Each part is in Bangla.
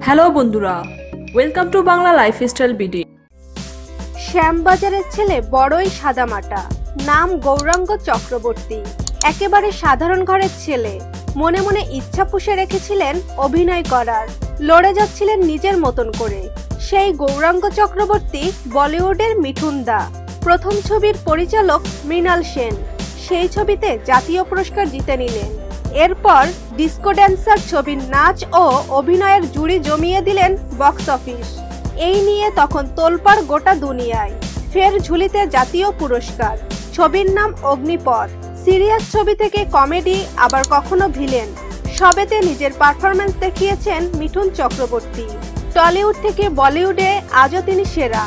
হ্যালো বন্ধুরা, welcome to Bangla lifestyle BD. শ্যামবাজারের ছেলে বড়ই সাদামাটা, নাম গৌরাঙ্গ চক্রবর্তী। একেবারে সাধারণ ঘরের ছেলে, মনে মনে ইচ্ছা পুষে রেখেছিলেন অভিনয় করার, লড়ে যাচ্ছিলেন নিজের মতন করে। সেই গৌরাঙ্গ চক্রবর্তী বলিউডের মিঠুন দা, প্রথম ছবির পরিচালক মৃণাল সেন। সেই ছবিতে জাতীয় পুরস্কার জিতে নিলেন। এরপর ডিস্কো ড্যান্সার ছবির নাচ ও অভিনয়ের জুড়ি জমিয়ে দিলেন বক্স অফিস। এই নিয়ে তখন তোলপাড় গোটা দুনিয়ায়। ফের ঝুলিতে জাতীয় পুরস্কার। ছবির নাম অগ্নিপথ। সিরিয়াস ছবি থেকে কমেডি, আবার কখনো ভিলেন, সবেতে নিজের পারফরমেন্স দেখিয়েছেন মিঠুন চক্রবর্তী। টলিউড থেকে বলিউডে আজও তিনি সেরা।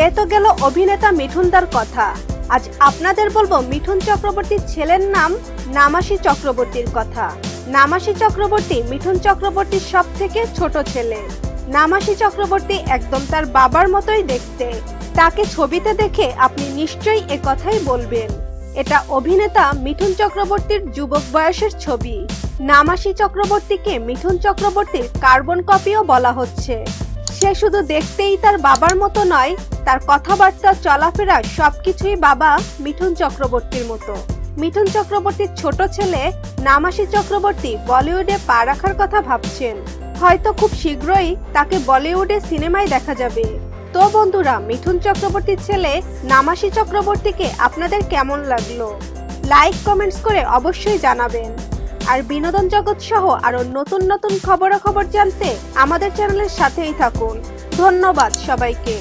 এ তো গেল অভিনেতা মিঠুন দার কথা। আজ আপনাদের বলবো মিঠুন চক্রবর্তীর ছেলের নাম নামাশী চক্রবর্তীর কথা। নামাশী চক্রবর্তী মিঠুন চক্রবর্তীর সব থেকে ছোট ছেলে। নামাশী চক্রবর্তী একদম তার বাবার মতোই দেখতে। তাকে ছবিতে দেখে আপনি নিশ্চয়ই এ কথাই বলবেন, এটা অভিনেতা মিঠুন চক্রবর্তীর যুবক বয়সের ছবি। নামাশী চক্রবর্তীকে মিঠুন চক্রবর্তীর কার্বন কপিও বলা হচ্ছে। সে শুধু দেখতেই তার বাবার মতো নয়, তার কথাবার্তা, চলাফেরা সবকিছুই বাবা মিঠুন চক্রবর্তীর মতো। মিঠুন চক্রবর্তীর ছোট ছেলে নামাশী চক্রবর্তী বলিউডে পা রাখার কথা ভাবছেন। হয়তো খুব শীঘ্রই তাকে বলিউডে সিনেমায় দেখা যাবে। তো বন্ধুরা, মিঠুন চক্রবর্তীর ছেলে নামাশী চক্রবর্তীকে আপনাদের কেমন লাগলো? লাইক কমেন্টস করে অবশ্যই জানাবেন। আর বিনোদন জগৎ সহ আরো নতুন নতুন খবরাখবর জানতে আমাদের চ্যানেলের সাথেই থাকুন। ধন্যবাদ সবাইকে।